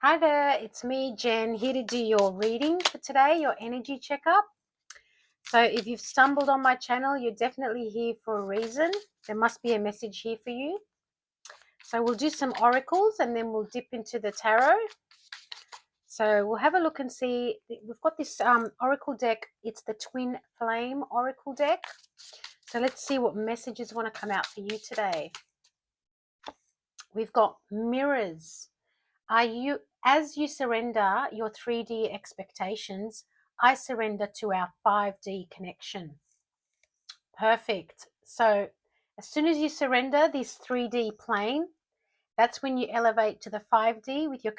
Hi there, it's me, Jen, here to do your reading for today, your energy checkup. So if you've stumbled on my channel, you're definitely here for a reason. There must be a message here for you. So we'll do some oracles and then we'll dip into the tarot. So we'll have a look and see. We've got this oracle deck. It's the Twin Flame Oracle deck. So let's see what messages want to come out for you today. We've got mirrors. As you surrender your 3D expectations, I surrender to our 5D connection. Perfect. So as soon as you surrender this 3D plane, that's when you elevate to the 5D with your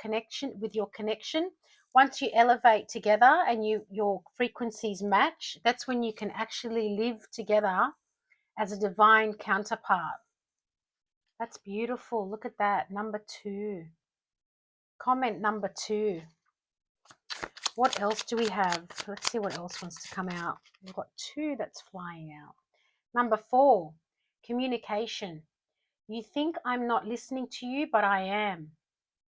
connection. Once you elevate together and your frequencies match, that's when you can actually live together as a divine counterpart. That's beautiful. Look at that. Number 2. Comment number 2. What else do we have? Let's see what else wants to come out. We've got 2 that's flying out. Number 4, communication. You think I'm not listening to you, but I am.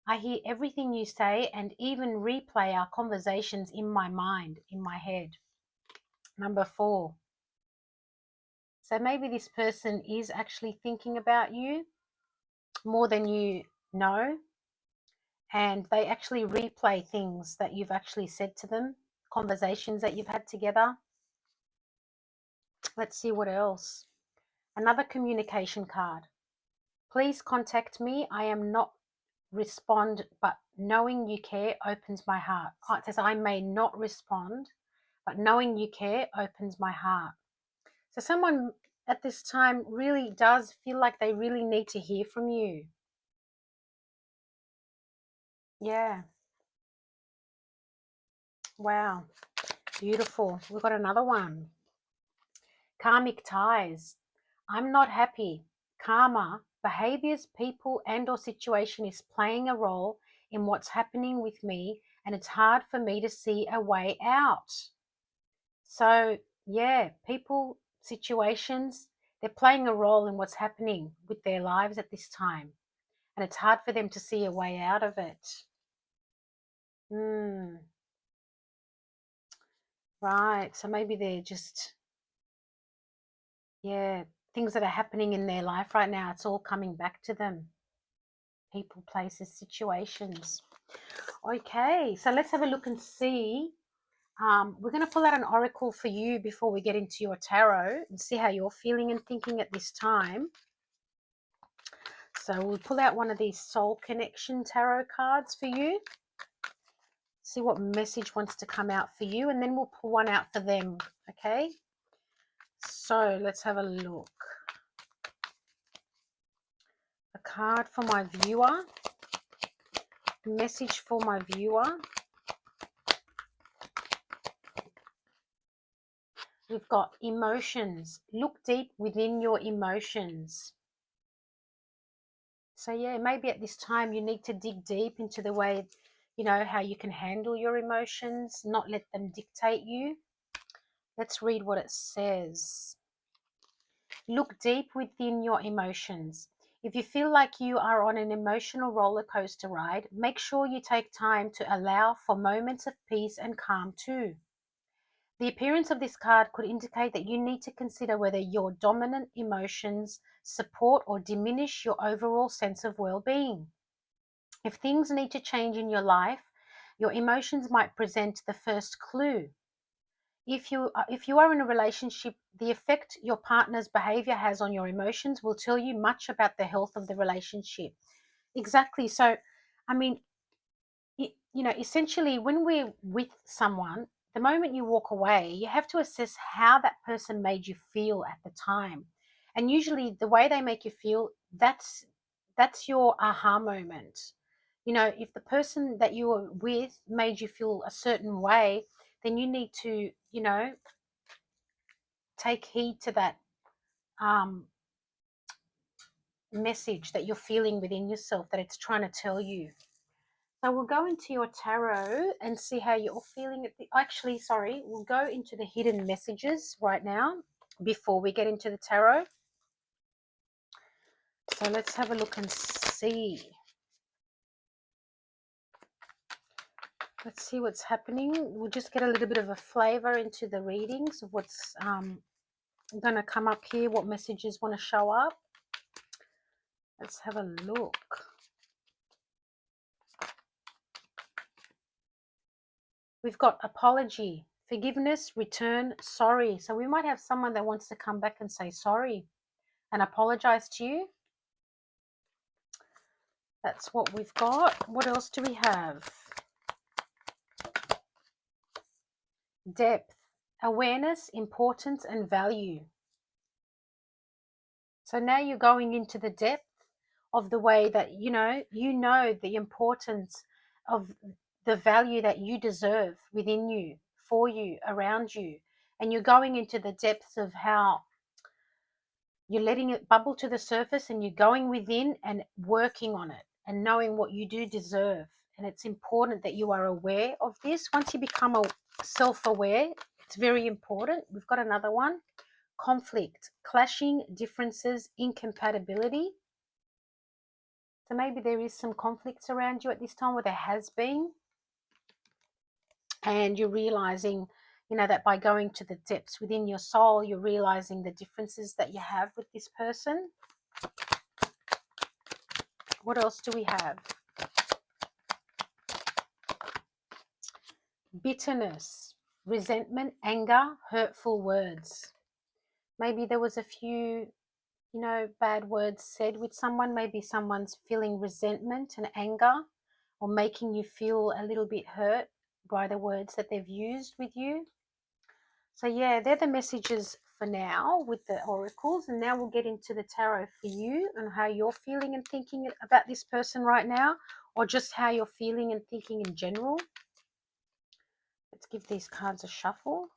I hear everything you say and even replay our conversations in my mind, in my head. Number 4. So maybe this person is actually thinking about you more than you know, and they actually replay things that you've actually said to them, conversations that you've had together. Let's see what else. Another communication card. Please contact me. I am not respond, but knowing you care opens my heart. Oh, it says I may not respond, but knowing you care opens my heart. So someone at this time really does feel like they really need to hear from you. Yeah. Wow. Beautiful. We've got another one. Karmic ties. I'm not happy. Karma, behaviors, people and or situation is playing a role in what's happening with me, and it's hard for me to see a way out. So yeah, people, situations, they're playing a role in what's happening with their lives at this time, and it's hard for them to see a way out of it. Right. So maybe they're just, yeah, things that are happening in their life right now, it's all coming back to them. People, places, situations. Okay, so let's have a look and see. We're going to pull out an oracle for you before we get into your tarot and see how you're feeling and thinking at this time. So we'll pull out one of these soul connection tarot cards for you. See what message wants to come out for you, and then we'll pull one out for them. Okay, so let's have a look. A card for my viewer. Message for my viewer. We've got emotions. Look deep within your emotions. So yeah, maybe at this time you need to dig deep into the way, how you can handle your emotions, not let them dictate you. Let's read what it says. Look deep within your emotions. If you feel like you are on an emotional roller coaster ride, make sure you take time to allow for moments of peace and calm too. The appearance of this card could indicate that you need to consider whether your dominant emotions support or diminish your overall sense of well-being. If things need to change in your life, your emotions might present the first clue. If you are in a relationship, the effect your partner's behavior has on your emotions will tell you much about the health of the relationship. Exactly. So, I mean, essentially, when we're with someone, the moment you walk away, you have to assess how that person made you feel at the time. And usually the way they make you feel, that's your aha moment. If the person that you were with made you feel a certain way, then you need to, take heed to that message that you're feeling within yourself, that it's trying to tell you. So we'll go into your tarot and see how you're feeling. We'll go into the hidden messages right now before we get into the tarot. So let's have a look and see. Let's see what's happening. We'll just get a little bit of a flavor into the readings of what's going to come up here, what messages want to show up. Let's have a look. We've got apology, forgiveness, return, sorry. So we might have someone that wants to come back and say sorry and apologize to you. That's what we've got. What else do we have? Depth, awareness, importance, and value. So now you're going into the depth of the way that you know the importance of the value that you deserve within you, for you, around you. And you're going into the depths of how you're letting it bubble to the surface, and you're going within and working on it and knowing what you do deserve. And it's important that you are aware of this. Once you become self-aware, it's very important. We've got another one. Conflict, clashing, differences, incompatibility. So maybe there is some conflicts around you at this time, where there has been, and you're realizing, that by going to the depths within your soul, you're realizing the differences that you have with this person. What else do we have? Bitterness, resentment, anger, hurtful words. Maybe there was a few, bad words said with someone. Maybe someone's feeling resentment and anger, or making you feel a little bit hurt by the words that they've used with you. So yeah, they're the messages for now with the oracles. And now we'll get into the tarot for you and how you're feeling and thinking about this person right now, or just how you're feeling and thinking in general. Let's give these cards a shuffle.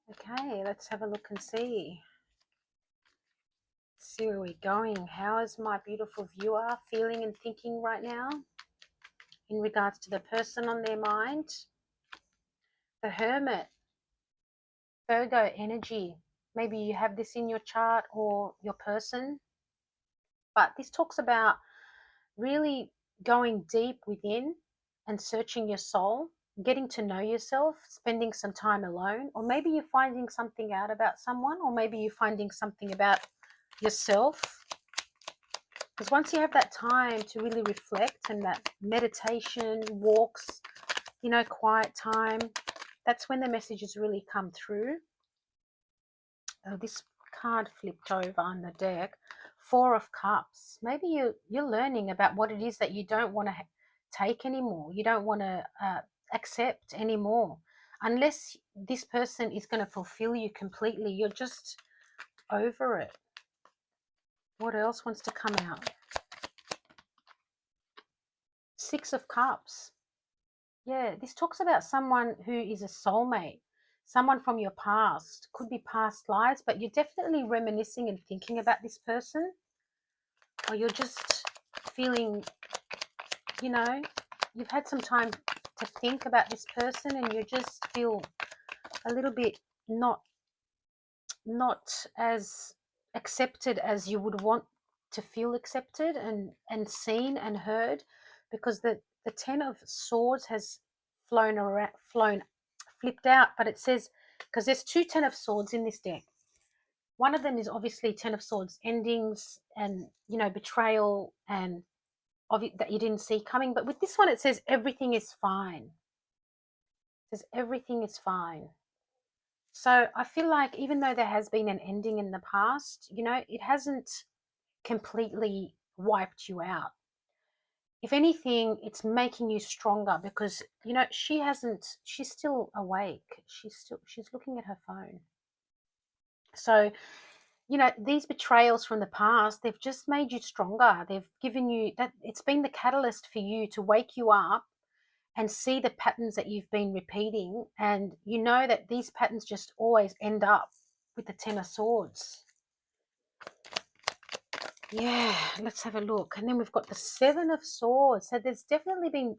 Okay, let's have a look and see. See where we're going. How is my beautiful viewer feeling and thinking right now in regards to the person on their mind? The Hermit, Virgo energy. Maybe you have this in your chart or your person. But this talks about really going deep within and searching your soul, getting to know yourself, spending some time alone. Or maybe you're finding something out about someone, or maybe you're finding something about yourself. Because once you have that time to really reflect, and that meditation, walks, quiet time, that's when the messages really come through. This card flipped over on the deck. Four of Cups. Maybe you're learning about what it is that you don't want to take anymore. You don't want to accept anymore. Unless this person is going to fulfill you completely, you're just over it. What else wants to come out? Six of Cups. Yeah, this talks about someone who is a soulmate, someone from your past. Could be past lives, but you're definitely reminiscing and thinking about this person. Or you're just feeling, you've had some time to think about this person, and you just feel a little bit not as accepted as you would want to feel accepted and seen and heard, because the Ten of Swords has flipped out. But it says, because there's two Ten of Swords in this deck. One of them is obviously Ten of Swords, endings and, betrayal and of it that you didn't see coming. But with this one, it says everything is fine. It says everything is fine. So I feel like even though there has been an ending in the past, it hasn't completely wiped you out. If anything, it's making you stronger, because, she's still awake. She's looking at her phone. So, these betrayals from the past, they've just made you stronger. They've given you that, it's been the catalyst for you to wake you up and see the patterns that you've been repeating. And you know that these patterns just always end up with the Ten of Swords. Yeah, let's have a look. And then we've got the Seven of Swords. So there's definitely been,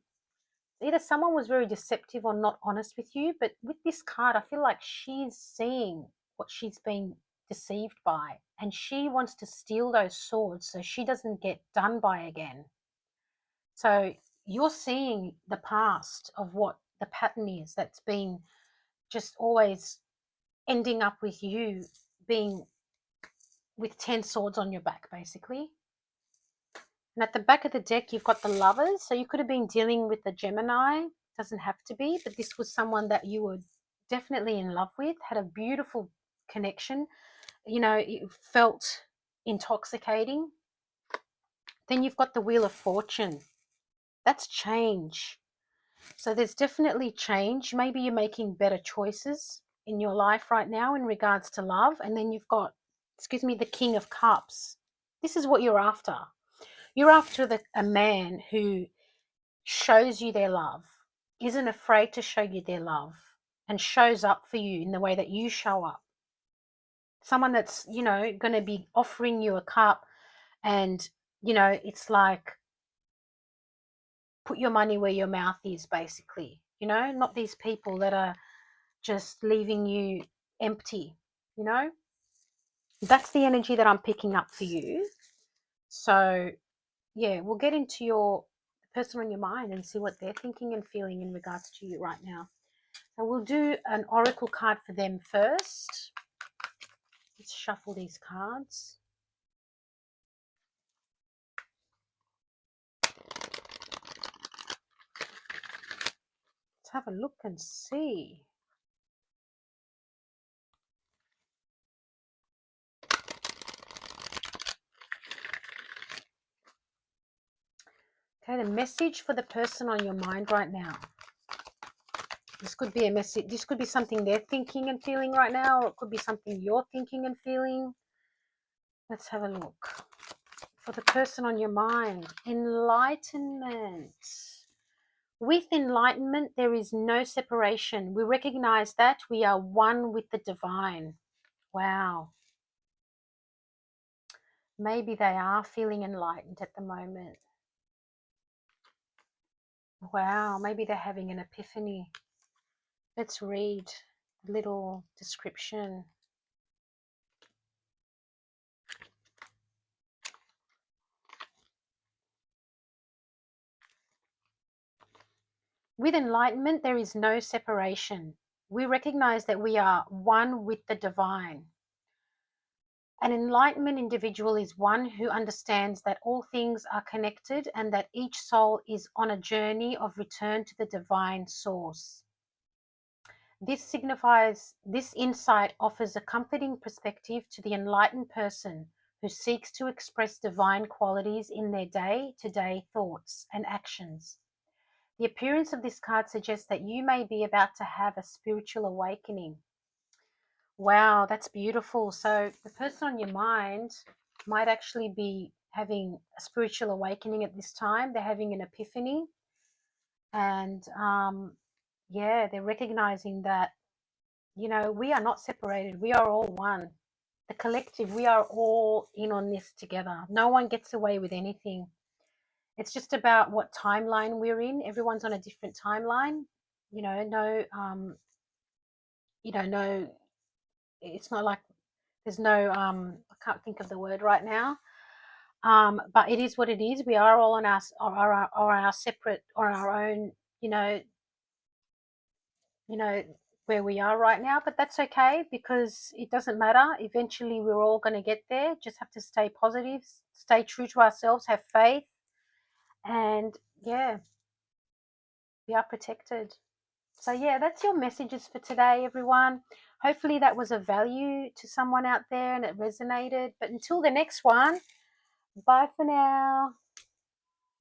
either someone was very deceptive or not honest with you. But with this card, I feel like she's seeing what she's been deceived by, and she wants to steal those swords so she doesn't get done by again. So you're seeing the past of what the pattern is that's been just always ending up with you being with 10 swords on your back, basically. And at the back of the deck, you've got the Lovers. So you could have been dealing with the Gemini. Doesn't have to be, but this was someone that you were definitely in love with, had a beautiful connection. You know, it felt intoxicating. Then you've got the Wheel of Fortune. That's change. So there's definitely change. Maybe you're making better choices in your life right now in regards to love. And then you've got, excuse me, the King of Cups. This is what you're after. You're after a man who shows you their love, isn't afraid to show you their love, and shows up for you in the way that you show up. Someone that's, you know, going to be offering you a cup and, you know, it's like, put your money where your mouth is, basically. You know, not these people that are just leaving you empty, you know. That's the energy that I'm picking up for you. So, yeah, we'll get into your person on your mind and see what they're thinking and feeling in regards to you right now. So we'll do an oracle card for them first. Let's shuffle these cards. Let's have a look and see. Okay, the message for the person on your mind right now. This could be a message. This could be something they're thinking and feeling right now, or it could be something you're thinking and feeling. Let's have a look. For the person on your mind, enlightenment. With enlightenment, there is no separation. We recognize that we are one with the divine. Wow. Maybe they are feeling enlightened at the moment. Wow, maybe they're having an epiphany. Let's read a little description. With enlightenment, there is no separation. We recognize that we are one with the divine. An enlightenment individual is one who understands that all things are connected and that each soul is on a journey of return to the divine source. This insight offers a comforting perspective to the enlightened person who seeks to express divine qualities in their day-to-day thoughts and actions. The appearance of this card suggests that you may be about to have a spiritual awakening. Wow, that's beautiful. So the person on your mind might actually be having a spiritual awakening at this time. They're having an epiphany. And yeah, they're recognizing that, you know, we are not separated. We are all one. The collective, we are all in on this together. No one gets away with anything. It's just about what timeline we're in. Everyone's on a different timeline. You know, no, it's not like there's no, I can't think of the word right now. But it is what it is. We are all on our separate or our own, you know, where we are right now. But that's okay because it doesn't matter. Eventually, we're all going to get there. Just have to stay positive, stay true to ourselves, have faith, and yeah, we are protected. So yeah, that's your messages for today, everyone. Hopefully that was of value to someone out there and it resonated. But until the next one, bye for now.